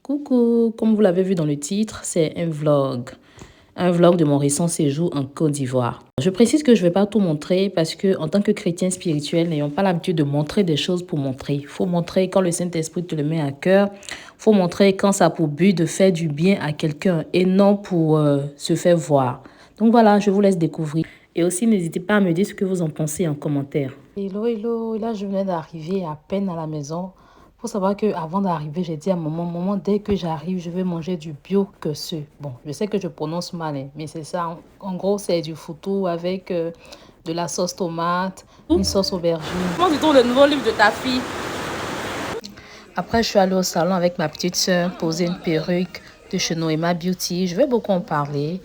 Coucou, comme vous l'avez vu dans le titre, c'est un vlog. Un vlog de mon récent séjour en Côte d'Ivoire. Je précise que je ne vais pas tout montrer parce que en tant que chrétien spirituel, n'ayons pas l'habitude de montrer des choses pour montrer. Il faut montrer quand le Saint-Esprit te le met à cœur. Il faut montrer quand ça a pour but de faire du bien à quelqu'un et non pour se faire voir. Donc voilà, je vous laisse découvrir. Et aussi, n'hésitez pas à me dire ce que vous en pensez en commentaire. Hello, hello. Là, je venais d'arriver à peine à la maison. Faut savoir qu'avant d'arriver, j'ai dit à maman, dès que j'arrive, je vais manger du bio que ce. Bon, je sais que je prononce mal, hein, mais c'est ça. En gros, c'est du foutou avec de la sauce tomate, une sauce aubergine. Comment tu trouves le nouveau livre de ta fille? Après, je suis allée au salon avec ma petite soeur, poser une perruque de chez Noema Beauty. Je vais beaucoup en parler.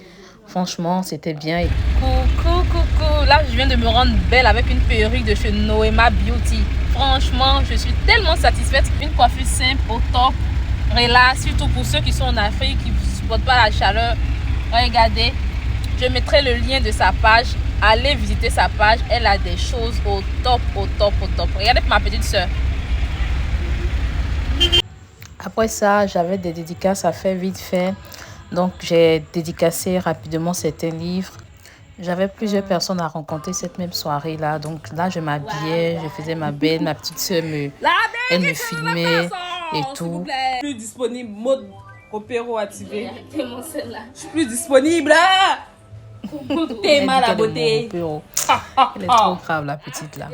Franchement, c'était bien. Coucou, coucou. Là, je viens de me rendre belle avec une perruque de chez Noema Beauty. Franchement, je suis tellement satisfaite. Une coiffure simple, au top, relax, surtout pour ceux qui sont en Afrique, qui ne supportent pas la chaleur. Regardez, je mettrai le lien de sa page. Allez visiter sa page. Elle a des choses au top, au top, au top. Regardez pour ma petite soeur. Après ça, j'avais des dédicaces à faire vite fait. Donc, j'ai dédicacé rapidement certains livres. J'avais plusieurs personnes à rencontrer cette même soirée-là. Donc là, je m'habillais, je faisais ma belle, ma petite soeur elle me filmait et tout. Plus disponible, mode copéro activé. Je suis plus disponible. T'es mal à beauté. Elle est trop grave, la petite là.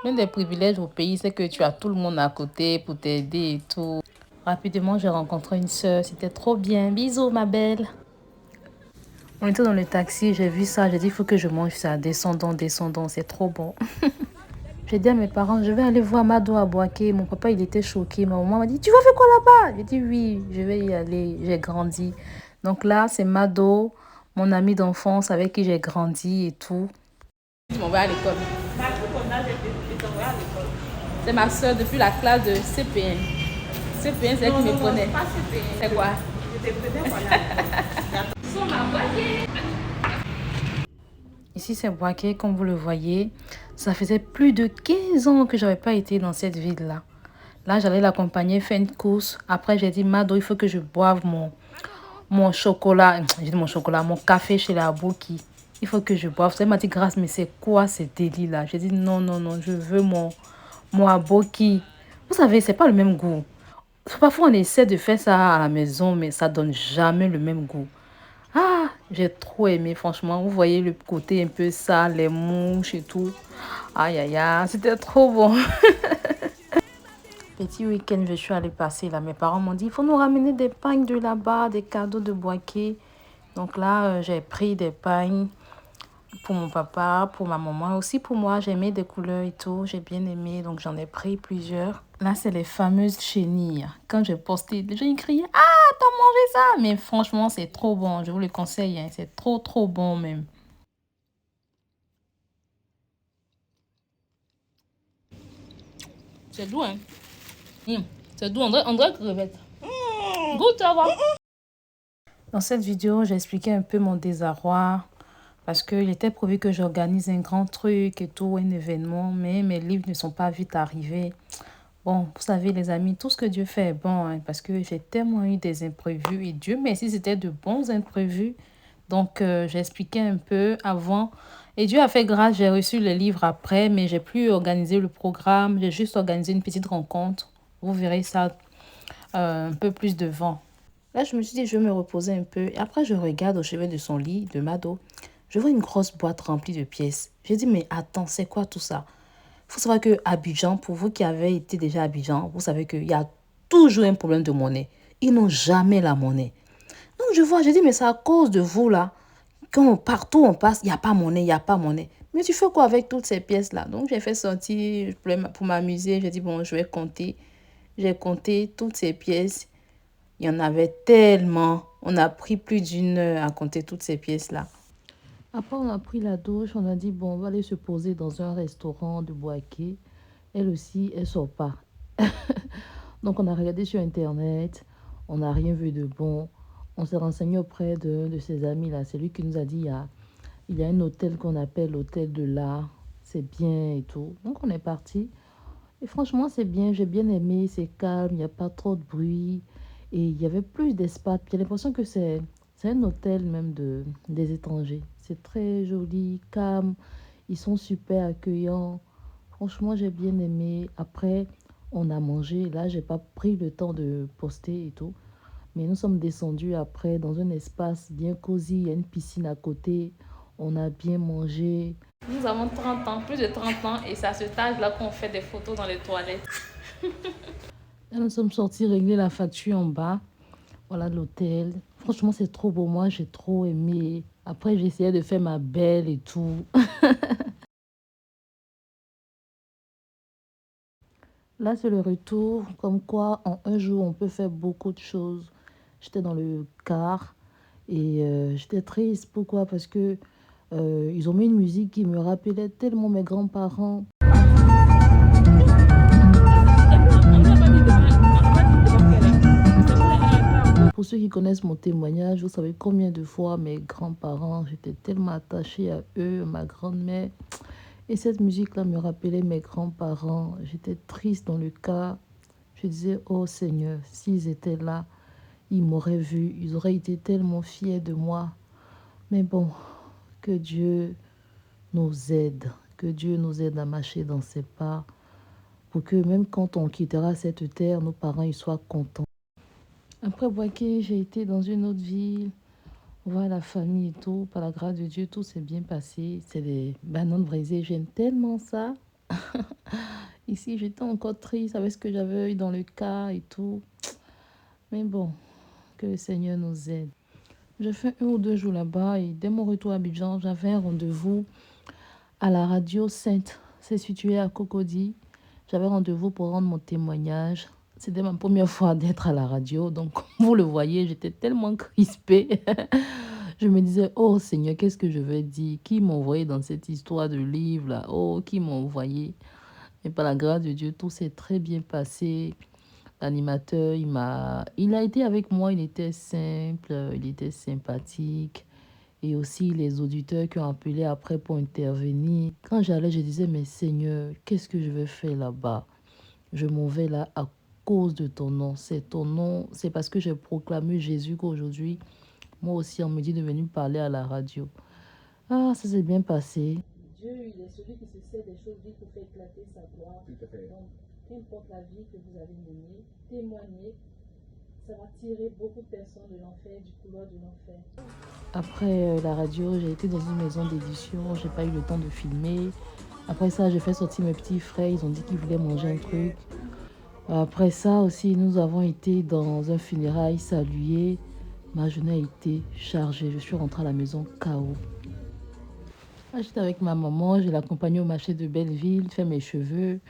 L'un des privilèges au pays, c'est que tu as tout le monde à côté pour t'aider et tout. Rapidement, j'ai rencontré une soeur. C'était trop bien. Bisous, ma belle. On était dans le taxi, j'ai vu ça. J'ai dit, il faut que je mange ça. Descendons, descendons. C'est trop bon. J'ai dit à mes parents, je vais aller voir Mado à Boaké. Mon papa, il était choqué. Ma maman m'a dit, tu vas faire quoi là-bas? J'ai dit, oui, je vais y aller. J'ai grandi. Donc là, c'est Mado, mon ami d'enfance avec qui j'ai grandi et tout. Je m'envoie à l'école. C'est ma soeur depuis la classe de CP1. CP1, c'est elle qui me prenait. C'est quoi? Je te prenais Ici, c'est Boaké, comme vous le voyez. Ça faisait plus de 15 ans que je n'avais pas été dans cette ville-là. Là, j'allais l'accompagner faire une course. Après, j'ai dit, Mado, il faut que je boive mon chocolat. J'ai dit mon chocolat, mon café chez la Aboki. Il faut que je boive. Elle m'a dit, Grâce, mais c'est quoi ce délit-là? J'ai dit, non, non, non, je veux mon Aboki. Vous savez, c'est pas le même goût. Parfois, on essaie de faire ça à la maison, mais ça donne jamais le même goût. Ah, j'ai trop aimé, franchement. Vous voyez le côté un peu sale, les mouches et tout. Aïe, aïe, aïe, c'était trop bon. Petit week-end, je suis allée passer là. Mes parents m'ont dit, il faut nous ramener des pagnes de là-bas, des cadeaux de Boaké. Donc là, j'ai pris des pagnes pour mon papa, pour ma maman, aussi pour moi. J'ai aimé des couleurs et tout. J'ai bien aimé, donc j'en ai pris plusieurs. Là, c'est les fameuses chenilles. Quand j'ai posté, les gens ils criaient, ah, t'as mangé ça? Mais franchement, c'est trop bon. Je vous le conseille, hein. C'est trop, trop bon même. C'est doux, hein? C'est doux, on dirait crevette. Goûte, ça va. Dans cette vidéo, j'ai expliqué un peu mon désarroi parce qu'il était prévu que j'organise un grand truc et tout, un événement, mais mes livres ne sont pas vite arrivés. Bon, vous savez les amis, tout ce que Dieu fait est bon, hein, parce que j'ai tellement eu des imprévus et Dieu merci, c'était de bons imprévus. Donc, j'ai expliqué un peu avant et Dieu a fait grâce, j'ai reçu le livre après, mais j'ai plus organisé le programme, j'ai juste organisé une petite rencontre. Vous verrez ça un peu plus devant. Là, je me suis dit, je vais me reposer un peu. Et après, je regarde au chevet de son lit, de Mado. Je vois une grosse boîte remplie de pièces. J'ai dit, mais attends, c'est quoi tout ça? Il faut savoir que Abidjan, pour vous qui avez été déjà à Abidjan, vous savez qu'il y a toujours un problème de monnaie. Ils n'ont jamais la monnaie. Donc, je vois, j'ai dit, mais c'est à cause de vous, là. Quand partout on passe, il n'y a pas monnaie, il n'y a pas monnaie. Mais tu fais quoi avec toutes ces pièces-là? Donc, j'ai fait sortir pour m'amuser. J'ai dit, bon, je vais compter. J'ai compté toutes ces pièces. Il y en avait tellement. On a pris plus d'une heure à compter toutes ces pièces-là. Après, on a pris la douche. On a dit, bon, on va aller se poser dans un restaurant de Boaké. Elle aussi, elle sort pas. Donc, on a regardé sur Internet. On n'a rien vu de bon. On s'est renseigné auprès de ses amis là. C'est lui qui nous a dit, il y a un hôtel qu'on appelle l'hôtel de l'art. C'est bien et tout. Donc, on est parti. Et franchement, c'est bien, j'ai bien aimé, c'est calme, il n'y a pas trop de bruit. Et il y avait plus d'espace. J'ai l'impression que c'est un hôtel même des étrangers. C'est très joli, calme, ils sont super accueillants. Franchement, j'ai bien aimé. Après, on a mangé. Là, j'ai pas pris le temps de poster et tout. Mais nous sommes descendus après dans un espace bien cosy. Il y a une piscine à côté. On a bien mangé. Nous avons 30 ans, plus de 30 ans, et c'est à cet âge-là qu'on fait des photos dans les toilettes. Là, nous sommes sortis régler la facture en bas. Voilà l'hôtel. Franchement, c'est trop beau. Moi, j'ai trop aimé. Après, j'essayais de faire ma belle et tout. Là, c'est le retour. Comme quoi, en un jour, on peut faire beaucoup de choses. J'étais dans le car et j'étais triste. Pourquoi? Parce que ils ont mis une musique qui me rappelait tellement mes grands-parents. Pour ceux qui connaissent mon témoignage, vous savez combien de fois mes grands-parents, j'étais tellement attachée à eux, ma grand-mère. Et cette musique-là me rappelait mes grands-parents. J'étais triste dans le cas. Je disais, oh Seigneur, s'ils étaient là, ils m'auraient vu. Ils auraient été tellement fiers de moi. Mais bon, que Dieu nous aide. Que Dieu nous aide à marcher dans ses pas. Pour que même quand on quittera cette terre, nos parents ils soient contents. Après Boaké, j'ai été dans une autre ville. Voir la famille et tout. Par la grâce de Dieu, tout s'est bien passé. C'est les bananes brisées. J'aime tellement ça. Ici, j'étais encore triste avec ce que j'avais eu dans le cas et tout. Mais bon, que le Seigneur nous aide. J'ai fait 1 ou 2 jours là-bas et dès mon retour à Abidjan, j'avais un rendez-vous à la radio Sainte. C'est situé à Cocody. J'avais rendez-vous pour rendre mon témoignage. C'était ma première fois d'être à la radio. Donc, comme vous le voyez, j'étais tellement crispée. Je me disais, oh Seigneur, qu'est-ce que je vais dire? Qui m'a envoyé dans cette histoire de livre là? Oh, qui m'a envoyé? Et par la grâce de Dieu, tout s'est très bien passé. L'animateur, il a été avec moi, il était simple, il était sympathique. Et aussi les auditeurs qui ont appelé après pour intervenir. Quand j'allais, je disais, mais Seigneur, qu'est-ce que je vais faire là-bas? Je m'en vais là à cause de ton nom. C'est ton nom, c'est parce que j'ai proclamé Jésus qu'aujourd'hui, moi aussi, on me dit de venir parler à la radio. Ah, ça s'est bien passé. Dieu, il est celui qui se sert des choses pour faire éclater sa gloire. Tout à fait. Donc, qu'importe la vie que vous avez menée, témoignez. Ça va tirer beaucoup de personnes de l'enfer, du couloir de l'enfer. Après la radio, j'ai été dans une maison d'édition. J'ai pas eu le temps de filmer. Après ça, j'ai fait sortir mes petits frères. Ils ont dit qu'ils voulaient manger un truc. Après ça aussi, nous avons été dans un funérail salué. Ma journée a été chargée. Je suis rentrée à la maison KO. J'étais avec ma maman, je l'accompagnais au marché de Belleville, faire mes cheveux.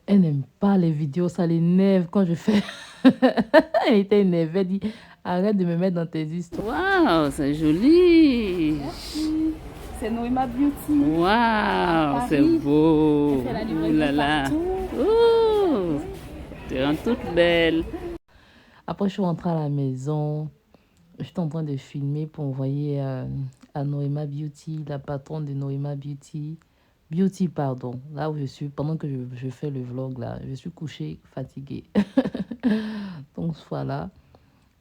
Elle n'aime pas les vidéos, ça l'énerve quand je fais. Elle était énervée, elle dit arrête de me mettre dans tes histoires. Waouh, c'est joli. Merci. C'est Noema Beauty. Waouh, c'est beau. Elle fait la livraison Ouh là là. partout. Oh, tu rends toute belle. Après, je suis rentrée à la maison. J'étais en train de filmer pour envoyer à Noema Beauty, la patronne de Noema Beauty. Beauty, pardon. Là où je suis, pendant que je fais le vlog, là, je suis couchée, fatiguée. Donc voilà.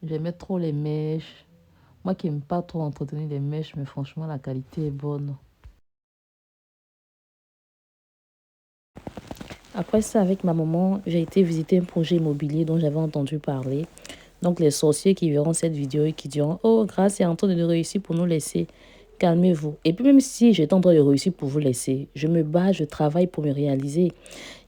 J'aimais trop les mèches. Moi qui n'aime pas trop entretenir les mèches, mais franchement, la qualité est bonne. Après ça, avec ma maman, j'ai été visiter un projet immobilier dont j'avais entendu parler. Donc, les sorciers qui verront cette vidéo et qui diront « Oh, Grâce est en train de réussir pour nous laisser. Calmez-vous. » Et puis, même si j'étais en train de réussir pour vous laisser, je me bats, je travaille pour me réaliser.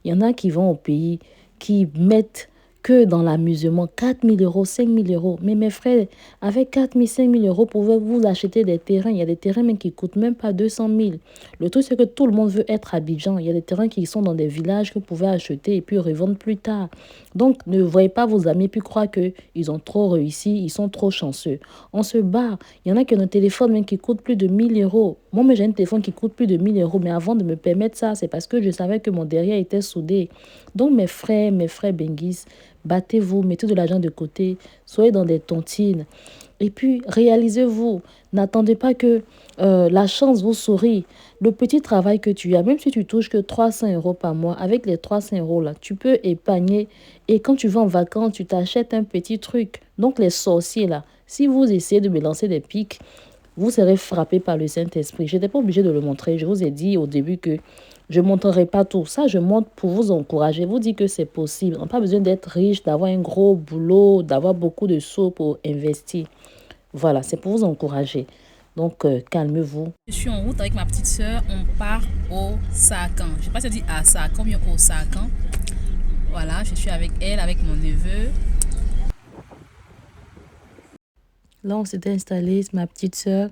Il y en a qui vont au pays, qui mettent que dans l'amusement 4 000 euros, 5 000 euros. Mais mes frères, avec 4 000, 5 000 euros, pouvez-vous acheter des terrains? Il y a des terrains même qui coûtent même pas 200 000. Le truc, c'est que tout le monde veut être à Abidjan. Il y a des terrains qui sont dans des villages que vous pouvez acheter et puis revendre plus tard. Donc, ne voyez pas vos amis puis croire qu'ils ont trop réussi, ils sont trop chanceux. On se bat. Il y en a qui ont un téléphone même qui coûte plus de 1 000 euros. Moi, j'ai un téléphone qui coûte plus de 1 000 euros. Mais avant de me permettre ça, c'est parce que je savais que mon derrière était soudé. Donc, mes frères Benguis, battez-vous, mettez de l'argent de côté, soyez dans des tontines. Et puis, réalisez-vous. N'attendez pas que la chance vous sourie. Le petit travail que tu as, même si tu touches que 300 euros par mois, avec les 300 euros là, tu peux épargner. Et quand tu vas en vacances, tu t'achètes un petit truc. Donc, les sorciers là, si vous essayez de me lancer des pics, vous serez frappé par le Saint-Esprit. Je n'étais pas obligée de le montrer. Je vous ai dit au début que je ne montrerai pas tout. Ça, je montre pour vous encourager. Vous dire que c'est possible. On n'a pas besoin d'être riche, d'avoir un gros boulot, d'avoir beaucoup de sous pour investir. Voilà, c'est pour vous encourager. Donc, calmez-vous. Je suis en route avec ma petite soeur. On part au Sacan. Je ne sais pas si on dit à Sacan, mais au Sacan. Voilà, je suis avec elle, avec mon neveu. Là, on s'était installé, c'est ma petite soeur.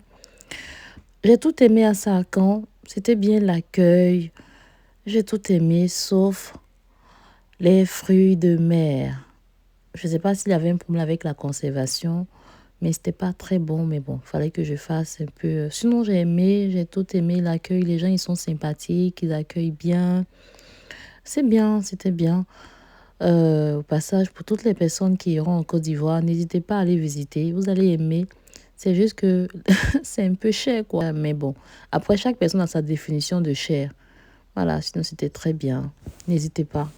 J'ai tout aimé à Sacan. C'était bien l'accueil. J'ai tout aimé, sauf les fruits de mer. Je ne sais pas s'il y avait un problème avec la conservation, mais c'était pas très bon. Mais bon, il fallait que je fasse un peu. Sinon, j'ai tout aimé l'accueil. Les gens, ils sont sympathiques, ils accueillent bien. C'est bien, c'était bien. Au passage, pour toutes les personnes qui iront en Côte d'Ivoire, n'hésitez pas à aller visiter. Vous allez aimer. C'est juste que c'est un peu cher, quoi. Mais bon, après, chaque personne a sa définition de cher. Voilà, sinon c'était très bien. N'hésitez pas.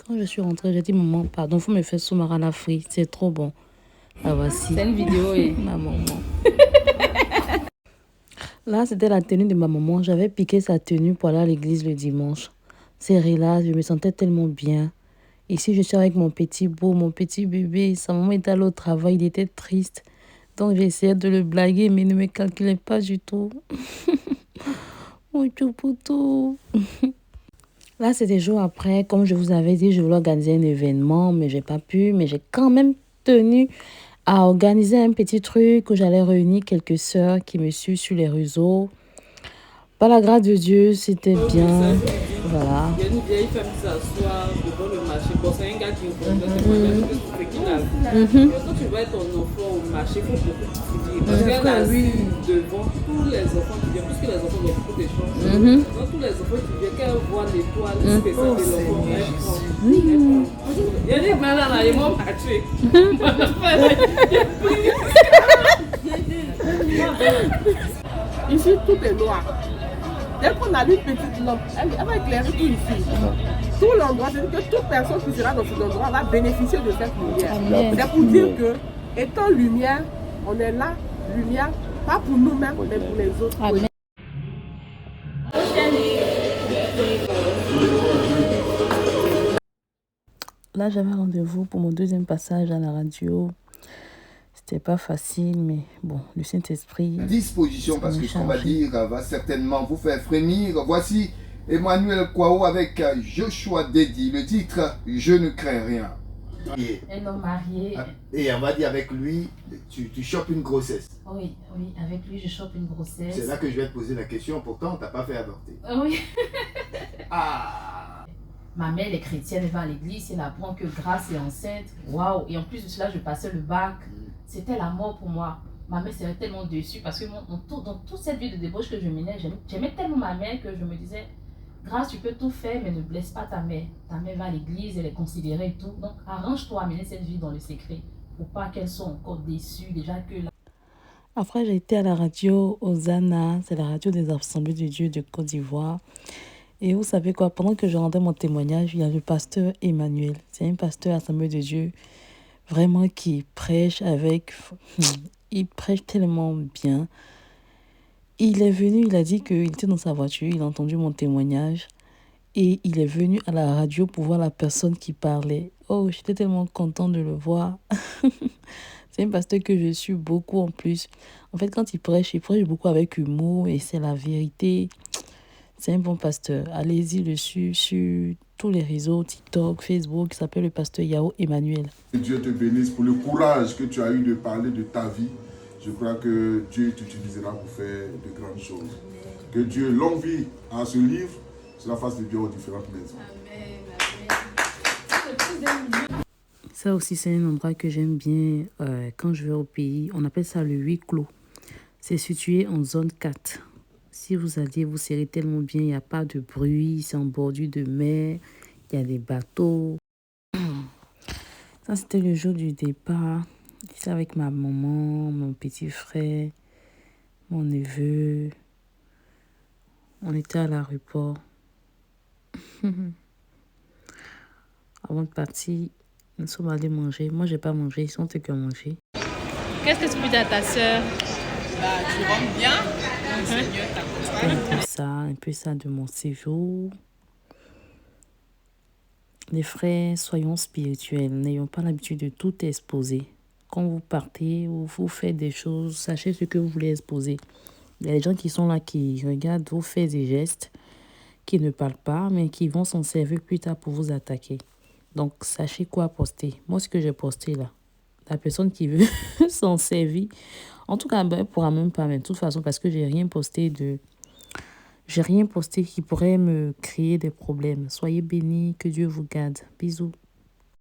Quand je suis rentrée, j'ai dit maman, pardon, faut me faire sous-marin à la frite, c'est trop bon. Ah voici. C'est une vidéo et ma maman. Là, c'était la tenue de ma maman. J'avais piqué sa tenue pour aller à l'église le dimanche. Serrée là, je me sentais tellement bien. Ici, je suis avec mon petit beau, mon petit bébé. Sa maman était allée au travail, il était triste. Donc, j'ai essayé de le blaguer, mais il ne me calculait pas du tout. Mon choupoutou. Là, c'est des jours après. Comme je vous avais dit, je voulais organiser un événement, mais j'ai pas pu. Mais j'ai quand même tenu à organiser un petit truc où j'allais réunir quelques sœurs qui me suivent sur les réseaux. Par la grâce de Dieu, c'était bien. Voilà. il y a une vieille femme qui s'assoit devant le marché. Bon, c'est un gars qui me qu'il a. Quand tu vois ton enfant au marché, il faut beaucoup de fouiller. Parce qu'elle a vu devant tous les enfants qui viennent, puisque les enfants ont beaucoup de chance. Dans tous les enfants qui viennent, quand elle voit l'étoile, c'est ça de l'enfant, elle prend. Il y a des malades là, ils m'ont tué. Ici, tout est noir. Dès qu'on a une petite lampe, elle va éclairer tout ici. Tout l'endroit, c'est-à-dire que toute personne qui sera dans cet endroit va bénéficier de cette lumière. C'est pour dire que, étant lumière, on est là, lumière, pas pour nous-mêmes, mais pour les autres. Amen. Là, j'avais rendez-vous pour mon deuxième passage à la radio. C'était pas facile, mais bon, le Saint-Esprit... Disposition, parce que ce qu'on va dire va certainement vous faire frémir. Voici Emmanuel Kwao avec Joshua Dedi. Le titre, Je ne crains rien. Un homme marié. Et on va dire avec lui, tu chopes une grossesse. Oui, oui, avec lui, je chope une grossesse. C'est là que je vais te poser la question. Pourtant, on t'a pas fait avorter. Oui. Ah. Ma mère est chrétienne, elle va à l'église, elle apprend que Grâce est enceinte. Waouh! Et en plus de cela, je passais le bac. C'était la mort pour moi. Ma mère serait tellement déçue parce que dans toute cette vie de débauche que je menais, j'aimais tellement ma mère que je me disais, Grâce, tu peux tout faire, mais ne blesse pas ta mère. Ta mère va à l'église, elle est considérée et tout. Donc, arrange-toi à mener cette vie dans le secret pour pas qu'elle soit encore déçue. Déjà que là... Après, j'ai été à la radio Hosanna, c'est la radio des Assemblées de Dieu de Côte d'Ivoire. Et vous savez quoi, pendant que je rendais mon témoignage, il y a le pasteur Emmanuel. C'est un pasteur Assemblée de Dieu, vraiment qui prêche avec... Il prêche tellement bien. Il est venu, il a dit qu'il était dans sa voiture, il a entendu mon témoignage. Et il est venu à la radio pour voir la personne qui parlait. Oh, j'étais tellement contente de le voir. C'est un pasteur que je suis beaucoup en plus. En fait, quand il prêche beaucoup avec humour et c'est la vérité. C'est un bon pasteur. Allez-y le suivre sur tous les réseaux, TikTok, Facebook. Il s'appelle le pasteur Yao Emmanuel. Que Dieu te bénisse pour le courage que tu as eu de parler de ta vie. Je crois que Dieu t'utilisera pour faire de grandes choses. Que Dieu, longue vie à ce livre, cela fasse du bien aux différentes maisons. Amen. Ça aussi, c'est un endroit que j'aime bien quand je vais au pays. On appelle ça le huis clos. C'est situé en zone 4. Si vous allez, vous serez tellement bien. Il n'y a pas de bruit. C'est en bordure de mer. Il y a des bateaux. Ça, c'était le jour du départ. J'étais avec ma maman, mon petit frère, mon neveu. On était à l'aéroport. Avant de partir, nous sommes allés manger. Moi, je n'ai pas mangé. Ils sont eux qui ont mangé. Qu'est-ce que tu peux dire à ta soeur? Bah, tu rentres bien. Le Seigneur t'accompagne. Un peu ça de mon séjour. Les frères, soyons spirituels. N'ayons pas l'habitude de tout exposer. Quand vous partez ou vous faites des choses, sachez ce que vous voulez exposer. Il y a des gens qui sont là, qui regardent vos faits et gestes, qui ne parlent pas, mais qui vont s'en servir plus tard pour vous attaquer. Donc, sachez quoi poster. Moi, ce que j'ai posté là, la personne qui veut s'en servir, en tout cas, ben, elle ne pourra même pas, mais de toute façon, parce que j'ai rien posté qui pourrait me créer des problèmes. Soyez bénis, que Dieu vous garde. Bisous.